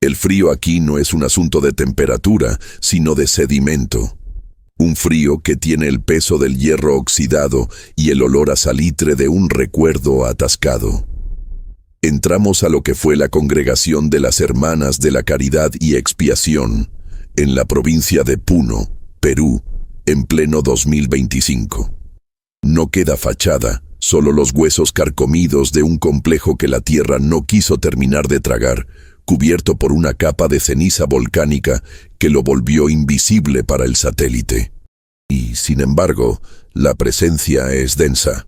El frío aquí no es un asunto de temperatura, sino de sedimento. Un frío que tiene el peso del hierro oxidado y el olor a salitre de un recuerdo atascado. Entramos a lo que fue la congregación de las Hermanas de la Caridad y Expiación, en la provincia de Puno, Perú, en pleno 2025. No queda fachada, solo los huesos carcomidos de un complejo que la tierra no quiso terminar de tragar, cubierto por una capa de ceniza volcánica que lo volvió invisible para el satélite. Y, sin embargo, la presencia es densa.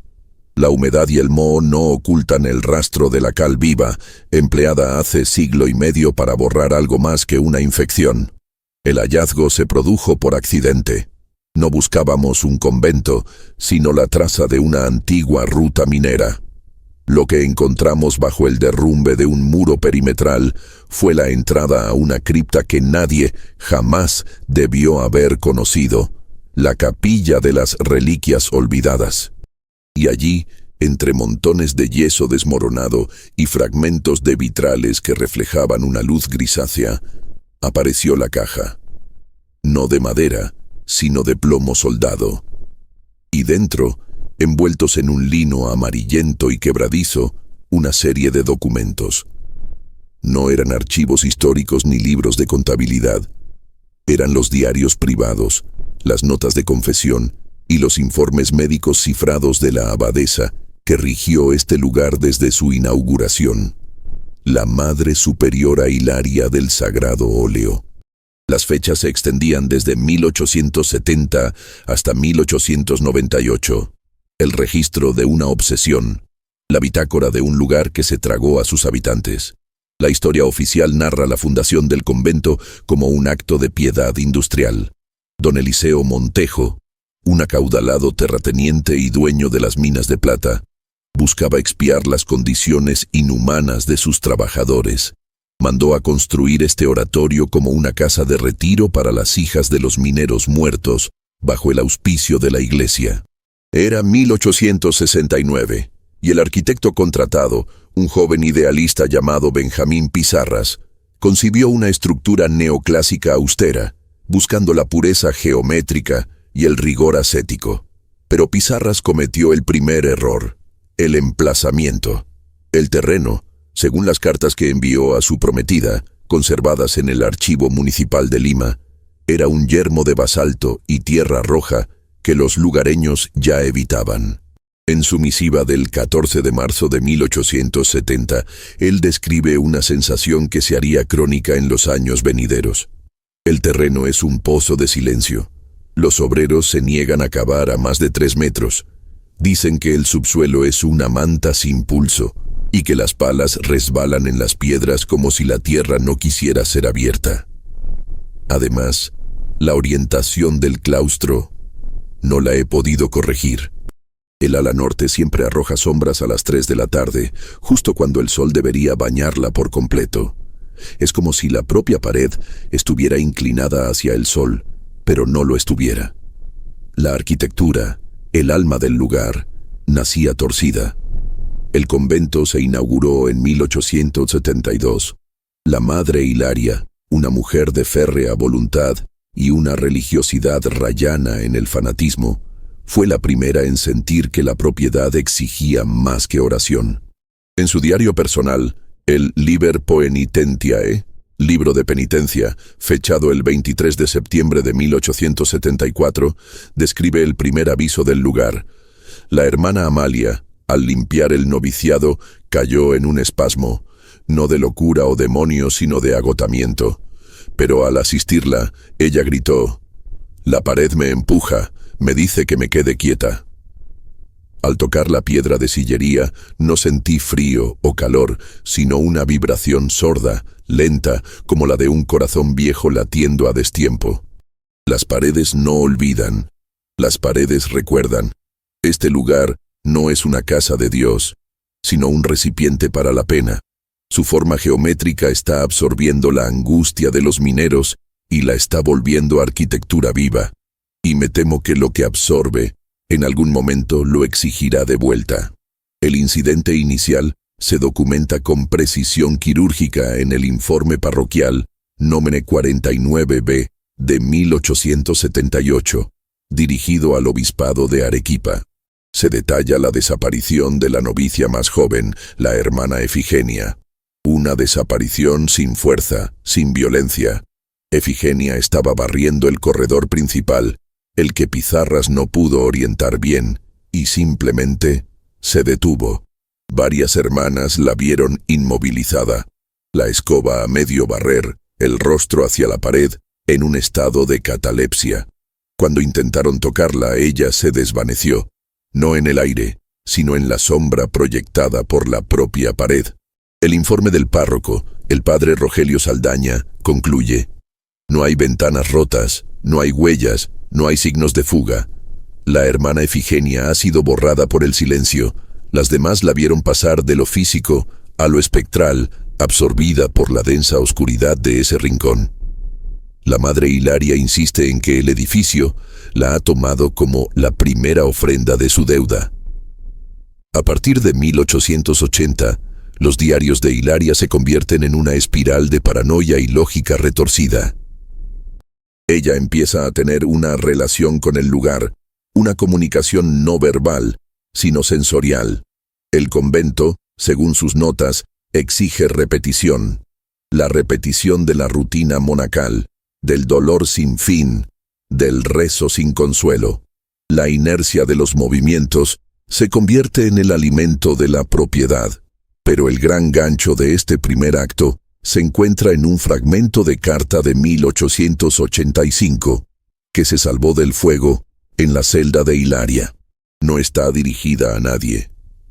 La humedad y el moho no ocultan el rastro de la cal viva, empleada hace siglo y medio para borrar algo más que una infección. El hallazgo se produjo por accidente. No buscábamos un convento, sino la traza de una antigua ruta minera. Lo que encontramos bajo el derrumbe de un muro perimetral fue la entrada a una cripta que nadie jamás debió haber conocido, la capilla de las reliquias olvidadas. Y allí, entre montones de yeso desmoronado y fragmentos de vitrales que reflejaban una luz grisácea, apareció la caja. No de madera, sino de plomo soldado. Y dentro, envueltos en un lino amarillento y quebradizo, una serie de documentos. No eran archivos históricos ni libros de contabilidad. Eran los diarios privados, las notas de confesión y los informes médicos cifrados de la abadesa que rigió este lugar desde su inauguración, la Madre Superiora Hilaria del Sagrado Óleo. Las fechas se extendían desde 1870 hasta 1898. El registro de una obsesión, la bitácora de un lugar que se tragó a sus habitantes. La historia oficial narra la fundación del convento como un acto de piedad industrial. Don Eliseo Montejo, un acaudalado terrateniente y dueño de las minas de plata, buscaba expiar las condiciones inhumanas de sus trabajadores. Mandó a construir este oratorio como una casa de retiro para las hijas de los mineros muertos, bajo el auspicio de la iglesia. Era 1869, y el arquitecto contratado, un joven idealista llamado Benjamín Pizarras, concibió una estructura neoclásica austera, buscando la pureza geométrica y el rigor ascético. Pero Pizarras cometió el primer error, el emplazamiento. El terreno, según las cartas que envió a su prometida, conservadas en el Archivo Municipal de Lima, era un yermo de basalto y tierra roja que los lugareños ya evitaban. En su misiva del 14 de marzo de 1870, él describe una sensación que se haría crónica en los años venideros. El terreno es un pozo de silencio. Los obreros se niegan a cavar a más de 3 metros. Dicen que el subsuelo es una manta sin pulso y que las palas resbalan en las piedras como si la tierra no quisiera ser abierta. Además, la orientación del claustro no la he podido corregir. El ala norte siempre arroja sombras a las 3 de la tarde, justo cuando el sol debería bañarla por completo. Es como si la propia pared estuviera inclinada hacia el sol, pero no lo estuviera. La arquitectura, el alma del lugar, nacía torcida. El convento se inauguró en 1872. La Madre Hilaria, una mujer de férrea voluntad y una religiosidad rayana en el fanatismo, fue la primera en sentir que la propiedad exigía más que oración. En su diario personal, el Liber Poenitentiae, libro de penitencia, fechado el 23 de septiembre de 1874, describe el primer aviso del lugar. La hermana Amalia, al limpiar el noviciado, cayó en un espasmo, no de locura o demonio, sino de agotamiento. Pero al asistirla, ella gritó: «La pared me empuja, me dice que me quede quieta». Al tocar la piedra de sillería, no sentí frío o calor, sino una vibración sorda, lenta, como la de un corazón viejo latiendo a destiempo. Las paredes no olvidan, las paredes recuerdan. Este lugar no es una casa de Dios, sino un recipiente para la pena. Su forma geométrica está absorbiendo la angustia de los mineros y la está volviendo arquitectura viva. Y me temo que lo que absorbe, en algún momento lo exigirá de vuelta. El incidente inicial Se documenta con precisión quirúrgica en el informe parroquial Nómene 49b de 1878, dirigido al obispado de Arequipa. Se detalla la desaparición de la novicia más joven, la hermana Efigenia. Una desaparición sin fuerza, sin violencia. Efigenia estaba barriendo el corredor principal, el que Pizarras no pudo orientar bien, y simplemente se detuvo. Varias hermanas la vieron inmovilizada, la escoba a medio barrer, el rostro hacia la pared, en un estado de catalepsia. Cuando intentaron tocarla, ella se desvaneció, no en el aire, sino en la sombra proyectada por la propia pared. El informe del párroco, el padre Rogelio Saldaña, concluye: no hay ventanas rotas, no hay huellas, no hay signos de fuga. La hermana Efigenia ha sido borrada por el silencio. Las demás la vieron pasar de lo físico a lo espectral, absorbida por la densa oscuridad de ese rincón. La madre Hilaria insiste en que el edificio la ha tomado como la primera ofrenda de su deuda. A partir de 1880, los diarios de Hilaria se convierten en una espiral de paranoia y lógica retorcida. Ella empieza a tener una relación con el lugar, una comunicación no verbal, sino sensorial. El convento, según sus notas, exige repetición. La repetición de la rutina monacal, del dolor sin fin, del rezo sin consuelo. La inercia de los movimientos se convierte en el alimento de la propiedad. Pero el gran gancho de este primer acto se encuentra en un fragmento de carta de 1885, que se salvó del fuego en la celda de Hilaria. No está dirigida a nadie.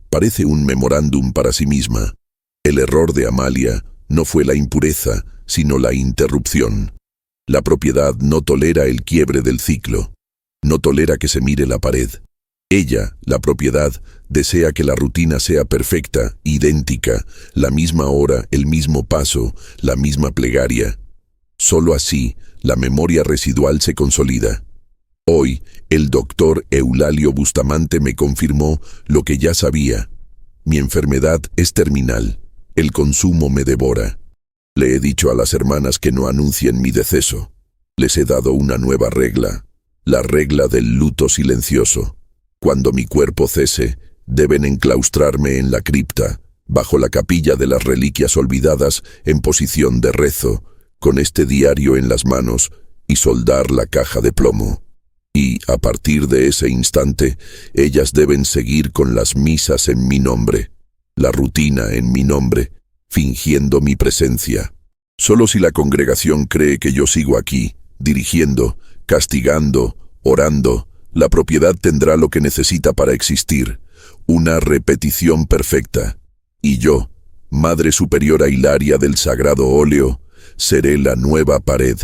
Parece un memorándum para sí misma. El error de Amalia no fue la impureza, sino la interrupción. La propiedad no tolera el quiebre del ciclo. No tolera que se mire la pared. Ella, la propiedad, desea que la rutina sea perfecta, idéntica, la misma hora, el mismo paso, la misma plegaria. Solo así, la memoria residual se consolida. Hoy, el doctor Eulalio Bustamante me confirmó lo que ya sabía. Mi enfermedad es terminal. El consumo me devora. Le he dicho a las hermanas que no anuncien mi deceso. Les he dado una nueva regla, la regla del luto silencioso. Cuando mi cuerpo cese, deben enclaustrarme en la cripta, bajo la capilla de las reliquias olvidadas, en posición de rezo, con este diario en las manos, y soldar la caja de plomo. Y, a partir de ese instante, ellas deben seguir con las misas en mi nombre, la rutina en mi nombre, fingiendo mi presencia. Solo si la congregación cree que yo sigo aquí, dirigiendo, castigando, orando, la propiedad tendrá lo que necesita para existir, una repetición perfecta. Y yo, Madre Superiora Hilaria del Sagrado Óleo, seré la nueva pared,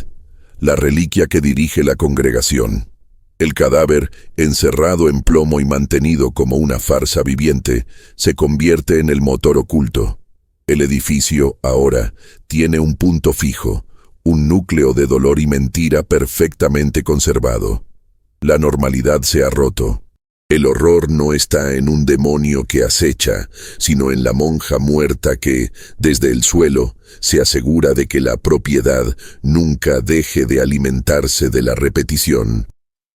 la reliquia que dirige la congregación. El cadáver, encerrado en plomo y mantenido como una farsa viviente, se convierte en el motor oculto. El edificio, ahora, tiene un punto fijo, un núcleo de dolor y mentira perfectamente conservado. La normalidad se ha roto. El horror no está en un demonio que acecha, sino en la monja muerta que, desde el suelo, se asegura de que la propiedad nunca deje de alimentarse de la repetición.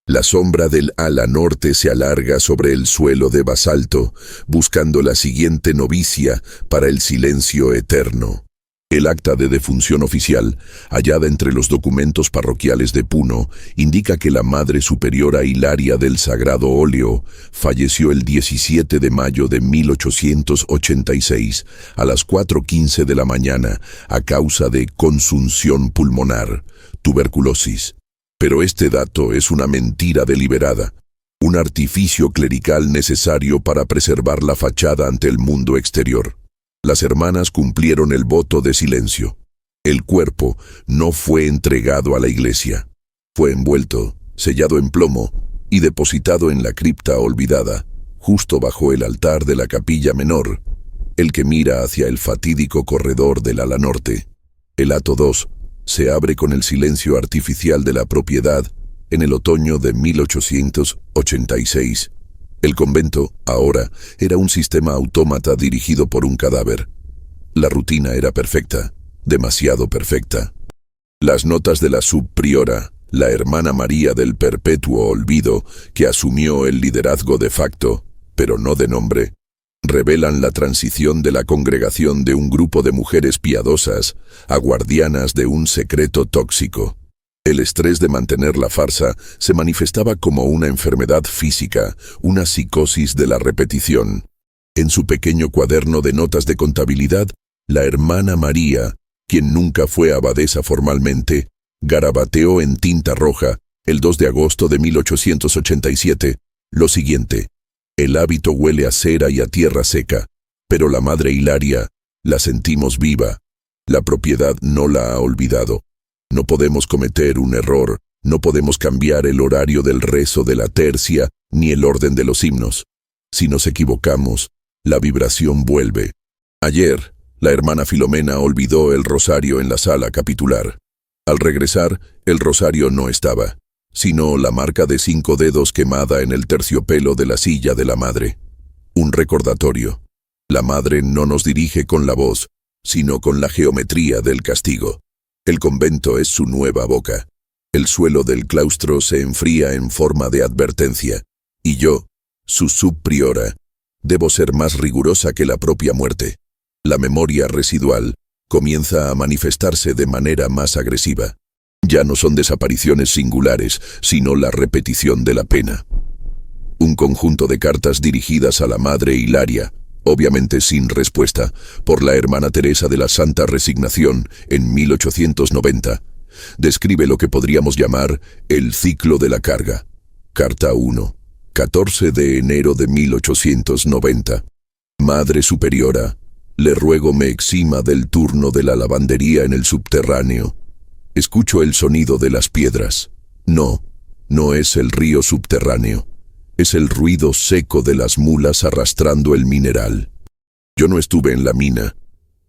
La sombra del ala norte se alarga sobre el suelo de basalto, buscando la siguiente novicia para el silencio eterno. El acta de defunción oficial, hallada entre los documentos parroquiales de Puno, indica que la Madre Superiora Hilaria del Sagrado Óleo falleció el 17 de mayo de 1886 a las 4:15 de la mañana a causa de consunción pulmonar, tuberculosis. Pero este dato es una mentira deliberada, un artificio clerical necesario para preservar la fachada ante el mundo exterior. Las hermanas cumplieron el voto de silencio. El cuerpo no fue entregado a la iglesia. Fue envuelto, sellado en plomo y depositado en la cripta olvidada, justo bajo el altar de la capilla menor, el que mira hacia el fatídico corredor del ala norte. El acto 2 se abre con el silencio artificial de la propiedad en el otoño de 1886. El convento, ahora, era un sistema autómata dirigido por un cadáver. La rutina era perfecta, demasiado perfecta. Las notas de la subpriora, la hermana María del Perpetuo Olvido, que asumió el liderazgo de facto, pero no de nombre, revelan la transición de la congregación de un grupo de mujeres piadosas a guardianas de un secreto tóxico. El estrés de mantener la farsa se manifestaba como una enfermedad física, una psicosis de la repetición. En su pequeño cuaderno de notas de contabilidad, la hermana María, quien nunca fue abadesa formalmente, garabateó en tinta roja, el 2 de agosto de 1887, lo siguiente: el hábito huele a cera y a tierra seca, pero la madre Hilaria la sentimos viva. La propiedad no la ha olvidado. No podemos cometer un error, no podemos cambiar el horario del rezo de la tercia ni el orden de los himnos. Si nos equivocamos, la vibración vuelve. Ayer, la hermana Filomena olvidó el rosario en la sala capitular. Al regresar, el rosario no estaba, sino la marca de 5 dedos quemada en el terciopelo de la silla de la madre. Un recordatorio. La madre no nos dirige con la voz, sino con la geometría del castigo. El convento es su nueva boca. El suelo del claustro se enfría en forma de advertencia, y yo, su subpriora, debo ser más rigurosa que la propia muerte. La memoria residual comienza a manifestarse de manera más agresiva. Ya no son desapariciones singulares, sino la repetición de la pena. Un conjunto de cartas dirigidas a la madre Hilaria, obviamente sin respuesta, por la hermana Teresa de la Santa Resignación en 1890, describe lo que podríamos llamar el ciclo de la carga. Carta 1, 14 de enero de 1890. Madre Superiora, le ruego me exima del turno de la lavandería en el subterráneo. Escucho el sonido de las piedras. No, no es el río subterráneo. Es el ruido seco de las mulas arrastrando el mineral. Yo no estuve en la mina,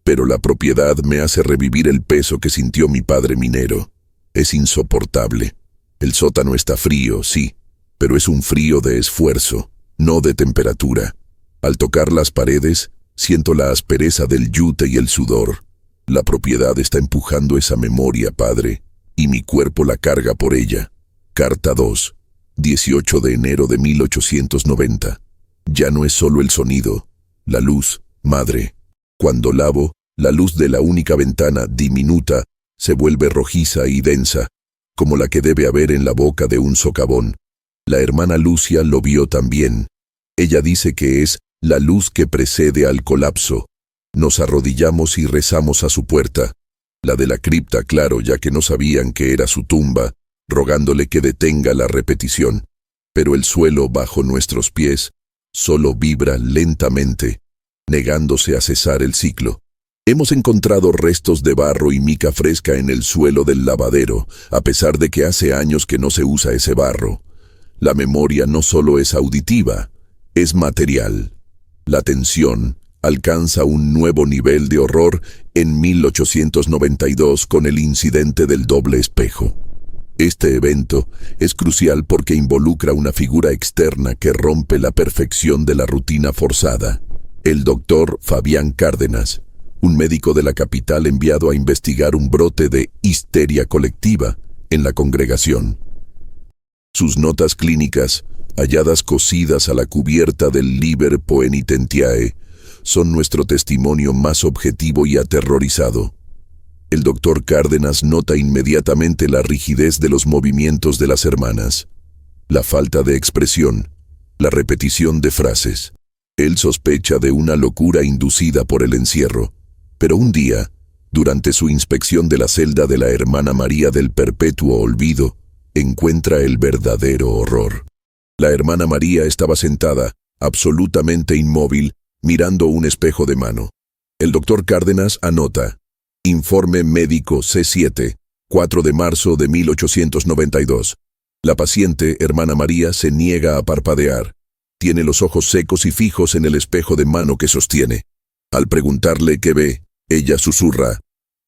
pero la propiedad me hace revivir el peso que sintió mi padre minero. Es insoportable. El sótano está frío, sí, pero es un frío de esfuerzo, no de temperatura. Al tocar las paredes, siento la aspereza del yute y el sudor. La propiedad está empujando esa memoria, padre, y mi cuerpo la carga por ella. Carta 2. 18 de enero de 1890. Ya no es solo el sonido, la luz, madre. Cuando lavo, la luz de la única ventana diminuta se vuelve rojiza y densa, como la que debe haber en la boca de un socavón. La hermana Lucia lo vio también. Ella dice que es la luz que precede al colapso. Nos arrodillamos y rezamos a su puerta. La de la cripta, claro, ya que no sabían que era su tumba, rogándole que detenga la repetición. Pero el suelo bajo nuestros pies solo vibra lentamente, negándose a cesar el ciclo. Hemos encontrado restos de barro y mica fresca en el suelo del lavadero, a pesar de que hace años que no se usa ese barro. La memoria no solo es auditiva, es material. La tensión alcanza un nuevo nivel de horror en 1892 con el incidente del doble espejo. Este evento es crucial porque involucra una figura externa que rompe la perfección de la rutina forzada. El doctor Fabián Cárdenas, un médico de la capital enviado a investigar un brote de histeria colectiva en la congregación. Sus notas clínicas, halladas cosidas a la cubierta del Liber Poenitentiae, son nuestro testimonio más objetivo y aterrorizado. El doctor Cárdenas nota inmediatamente la rigidez de los movimientos de las hermanas, la falta de expresión, la repetición de frases. Él sospecha de una locura inducida por el encierro, pero un día, durante su inspección de la celda de la hermana María del Perpetuo Olvido, encuentra el verdadero horror. La hermana María estaba sentada, absolutamente inmóvil, mirando un espejo de mano. El doctor Cárdenas anota: Informe médico C7, 4 de marzo de 1892. La paciente, hermana María, se niega a parpadear. Tiene los ojos secos y fijos en el espejo de mano que sostiene. Al preguntarle qué ve, ella susurra: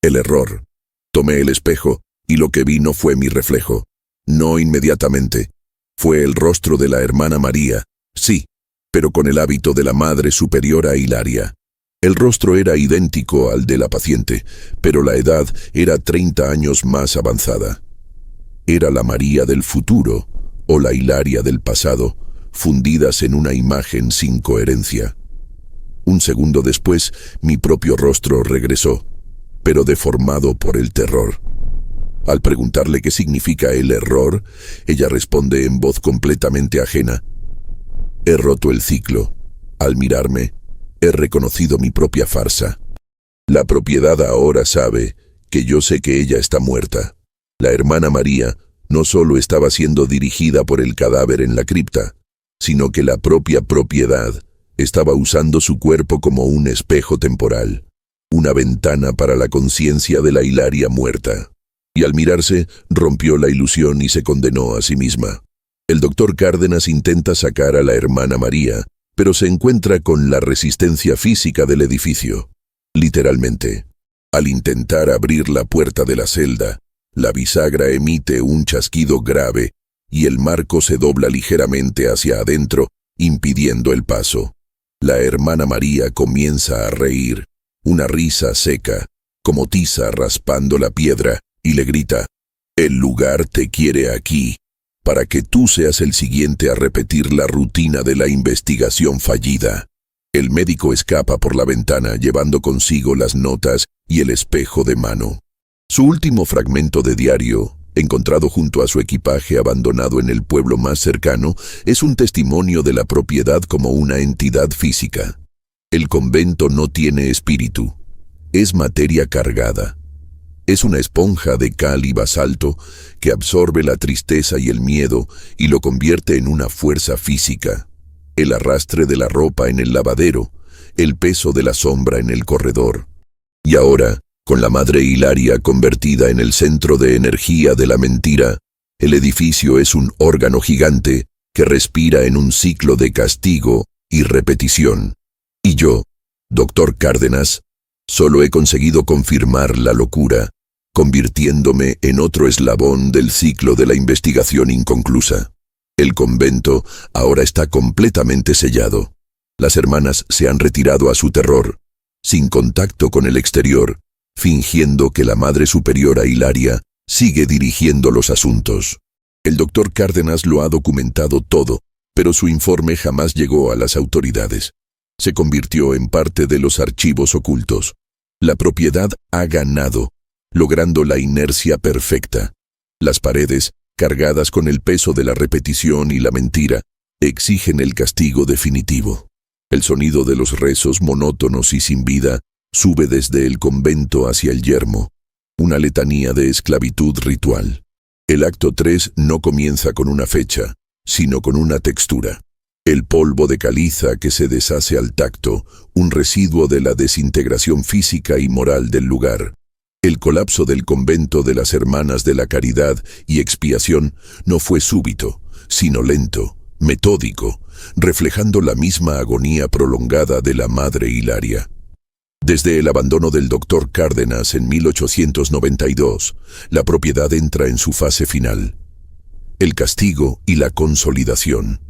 el error. Tomé el espejo, y lo que vi no fue mi reflejo. No inmediatamente. Fue el rostro de la hermana María. Sí, pero con el hábito de la Madre Superiora Hilaria. El rostro era idéntico al de la paciente, pero la edad era 30 años más avanzada. Era la María del futuro, o la Hilaria del pasado, fundidas en una imagen sin coherencia. Un segundo después, mi propio rostro regresó, pero deformado por el terror. Al preguntarle qué significa el error, ella responde en voz completamente ajena: «He roto el ciclo. Al mirarme, he reconocido mi propia farsa. La propiedad ahora sabe que yo sé que ella está muerta. La hermana María no solo estaba siendo dirigida por el cadáver en la cripta, sino que la propia propiedad estaba usando su cuerpo como un espejo temporal, una ventana para la conciencia de la Hilaria muerta. Y al mirarse, rompió la ilusión y se condenó a sí misma. El doctor Cárdenas intenta sacar a la hermana María, pero se encuentra con la resistencia física del edificio. Literalmente, al intentar abrir la puerta de la celda, la bisagra emite un chasquido grave y el marco se dobla ligeramente hacia adentro, impidiendo el paso. La hermana María comienza a reír, una risa seca, como tiza raspando la piedra, y le grita: «El lugar te quiere aquí, para que tú seas el siguiente a repetir la rutina de la investigación fallida». El médico escapa por la ventana llevando consigo las notas y el espejo de mano. Su último fragmento de diario, encontrado junto a su equipaje abandonado en el pueblo más cercano, es un testimonio de la propiedad como una entidad física. El convento no tiene espíritu, es materia cargada. Es una esponja de cal y basalto que absorbe la tristeza y el miedo y lo convierte en una fuerza física. El arrastre de la ropa en el lavadero, el peso de la sombra en el corredor. Y ahora, con la Madre Hilaria convertida en el centro de energía de la mentira, el edificio es un órgano gigante que respira en un ciclo de castigo y repetición. Y yo, doctor Cárdenas, solo he conseguido confirmar la locura, convirtiéndome en otro eslabón del ciclo de la investigación inconclusa. El convento ahora está completamente sellado. Las hermanas se han retirado a su terror, sin contacto con el exterior, fingiendo que la Madre Superiora Hilaria sigue dirigiendo los asuntos. El doctor Cárdenas lo ha documentado todo, pero su informe jamás llegó a las autoridades. Se convirtió en parte de los archivos ocultos. La propiedad ha ganado, logrando la inercia perfecta. Las paredes, cargadas con el peso de la repetición y la mentira, exigen el castigo definitivo. El sonido de los rezos monótonos y sin vida sube desde el convento hacia el yermo, una letanía de esclavitud ritual. El acto 3 no comienza con una fecha, sino con una textura. El polvo de caliza que se deshace al tacto, un residuo de la desintegración física y moral del lugar. El colapso del convento de las Hermanas de la Caridad y Expiación no fue súbito, sino lento, metódico, reflejando la misma agonía prolongada de la Madre Hilaria. Desde el abandono del doctor Cárdenas en 1892, la propiedad entra en su fase final: el castigo y la consolidación.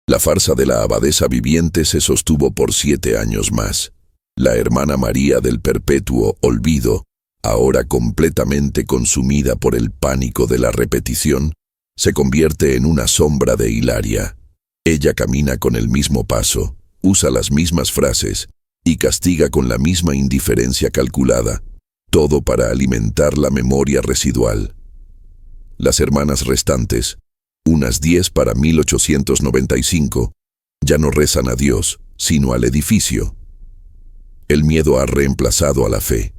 La farsa de la abadesa viviente se sostuvo por 7 años más. La hermana María del perpetuo olvido, ahora completamente consumida por el pánico de la repetición, se convierte en una sombra de Hilaria. Ella camina con el mismo paso, usa las mismas frases y castiga con la misma indiferencia calculada, todo para alimentar la memoria residual. Las hermanas restantes, unas 10 para 1895, ya no rezan a Dios, sino al edificio. El miedo ha reemplazado a la fe.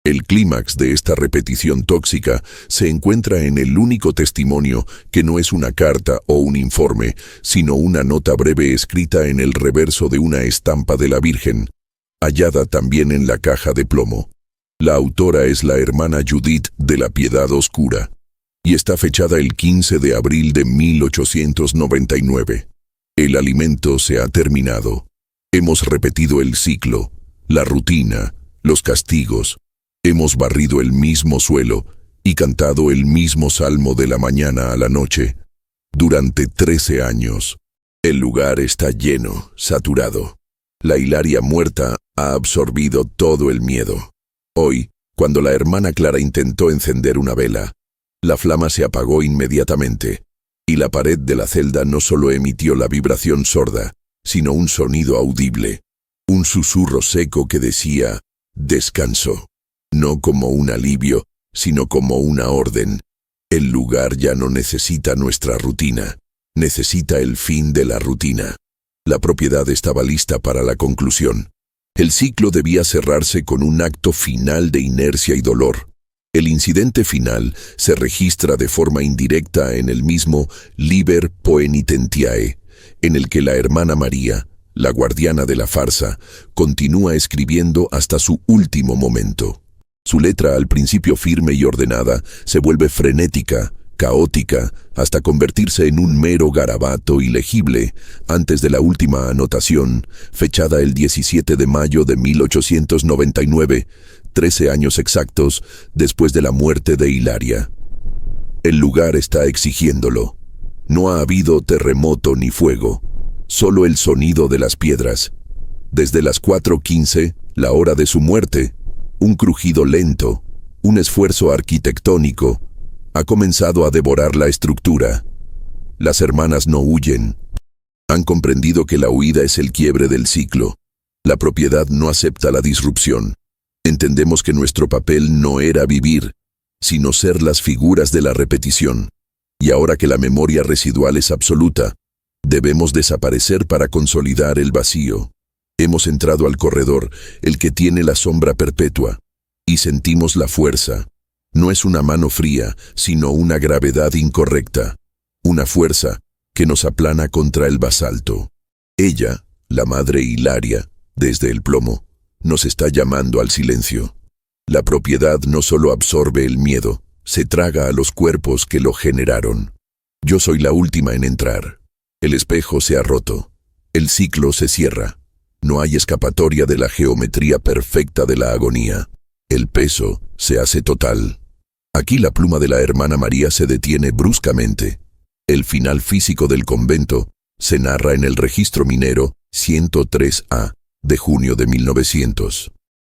El clímax de esta repetición tóxica se encuentra en el único testimonio que no es una carta o un informe, sino una nota breve escrita en el reverso de una estampa de la Virgen, hallada también en la caja de plomo. La autora es la hermana Judith de la Piedad Oscura, y está fechada el 15 de abril de 1899. El alimento se ha terminado. Hemos repetido el ciclo, la rutina, los castigos. Hemos barrido el mismo suelo y cantado el mismo salmo de la mañana a la noche durante 13 años. El lugar está lleno, saturado. La Hilaria muerta ha absorbido todo el miedo. Hoy, cuando la hermana Clara intentó encender una vela, la flama se apagó inmediatamente, y la pared de la celda no solo emitió la vibración sorda, sino un sonido audible, un susurro seco que decía, descanso. No como un alivio, sino como una orden. El lugar ya no necesita nuestra rutina, necesita el fin de la rutina. La propiedad estaba lista para la conclusión. El ciclo debía cerrarse con un acto final de inercia y dolor. El incidente final se registra de forma indirecta en el mismo Liber Poenitentiae, en el que la hermana María, la guardiana de la farsa, continúa escribiendo hasta su último momento. Su letra, al principio firme y ordenada, se vuelve frenética, caótica, hasta convertirse en un mero garabato ilegible antes de la última anotación, fechada el 17 de mayo de 1899, 13 años exactos después de la muerte de Hilaria. El lugar está exigiéndolo. No ha habido terremoto ni fuego, solo el sonido de las piedras. Desde las 4:15, la hora de su muerte, un crujido lento, un esfuerzo arquitectónico, ha comenzado a devorar la estructura. Las hermanas no huyen. Han comprendido que la huida es el quiebre del ciclo. La propiedad no acepta la disrupción. Entendemos que nuestro papel no era vivir, sino ser las figuras de la repetición. Y ahora que la memoria residual es absoluta, debemos desaparecer para consolidar el vacío. Hemos entrado al corredor, el que tiene la sombra perpetua, y sentimos la fuerza. No es una mano fría, sino una gravedad incorrecta, una fuerza que nos aplana contra el basalto. Ella, la madre Hilaria, desde el plomo, nos está llamando al silencio. La propiedad no solo absorbe el miedo, se traga a los cuerpos que lo generaron. Yo soy la última en entrar. El espejo se ha roto. El ciclo se cierra. No hay escapatoria de la geometría perfecta de la agonía. El peso se hace total. Aquí la pluma de la hermana María se detiene bruscamente. El final físico del convento se narra en el registro minero 103A de junio de 1900.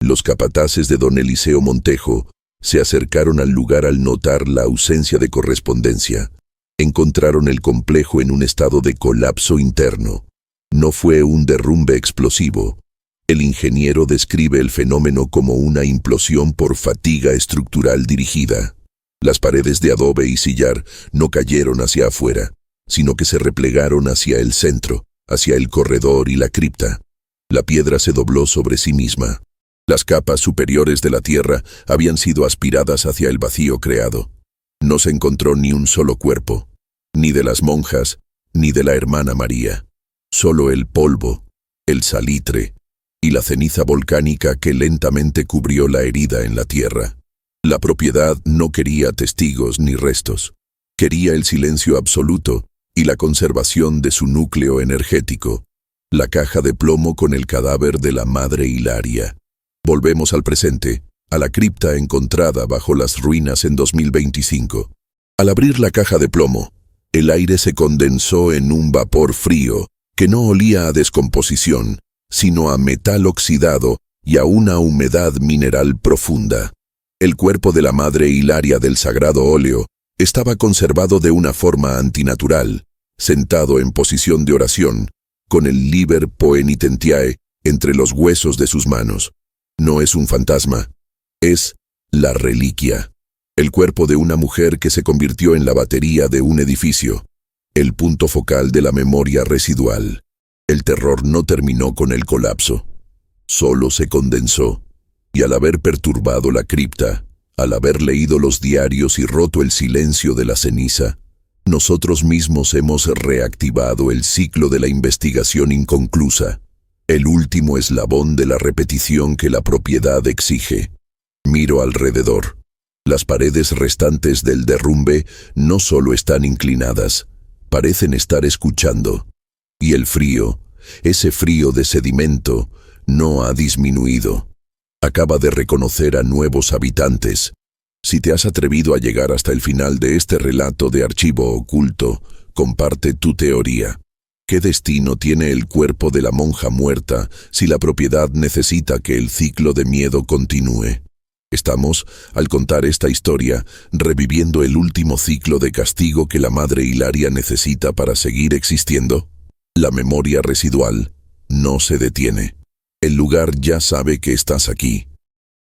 Los capataces de don Eliseo Montejo se acercaron al lugar al notar la ausencia de correspondencia. Encontraron el complejo en un estado de colapso interno. No fue un derrumbe explosivo. El ingeniero describe el fenómeno como una implosión por fatiga estructural dirigida. Las paredes de adobe y sillar no cayeron hacia afuera, sino que se replegaron hacia el centro, hacia el corredor y la cripta. La piedra se dobló sobre sí misma. Las capas superiores de la tierra habían sido aspiradas hacia el vacío creado. No se encontró ni un solo cuerpo, ni de las monjas, ni de la hermana María. Solo el polvo, el salitre y la ceniza volcánica que lentamente cubrió la herida en la tierra. La propiedad no quería testigos ni restos. Quería el silencio absoluto y la conservación de su núcleo energético. La caja de plomo con el cadáver de la madre Hilaria. Volvemos al presente, a la cripta encontrada bajo las ruinas en 2025. Al abrir la caja de plomo, el aire se condensó en un vapor frío que no olía a descomposición, sino a metal oxidado y a una humedad mineral profunda. El cuerpo de la madre Hilaria del sagrado óleo estaba conservado de una forma antinatural, sentado en posición de oración, con el Liber Poenitentiae entre los huesos de sus manos. No es un fantasma, es la reliquia. El cuerpo de una mujer que se convirtió en la batería de un edificio, el punto focal de la memoria residual. El terror no terminó con el colapso, solo se condensó, y al haber perturbado la cripta, al haber leído los diarios y roto el silencio de la ceniza, nosotros mismos hemos reactivado el ciclo de la investigación inconclusa, el último eslabón de la repetición que la propiedad exige. Miro alrededor. Las paredes restantes del derrumbe no solo están inclinadas, parecen estar escuchando. Y el frío, ese frío de sedimento, no ha disminuido. Acaba de reconocer a nuevos habitantes. Si te has atrevido a llegar hasta el final de este relato de archivo oculto, comparte tu teoría. ¿Qué destino tiene el cuerpo de la monja muerta si la propiedad necesita que el ciclo de miedo continúe? Estamos, al contar esta historia, reviviendo el último ciclo de castigo que la madre Hilaria necesita para seguir existiendo. La memoria residual no se detiene. El lugar ya sabe que estás aquí.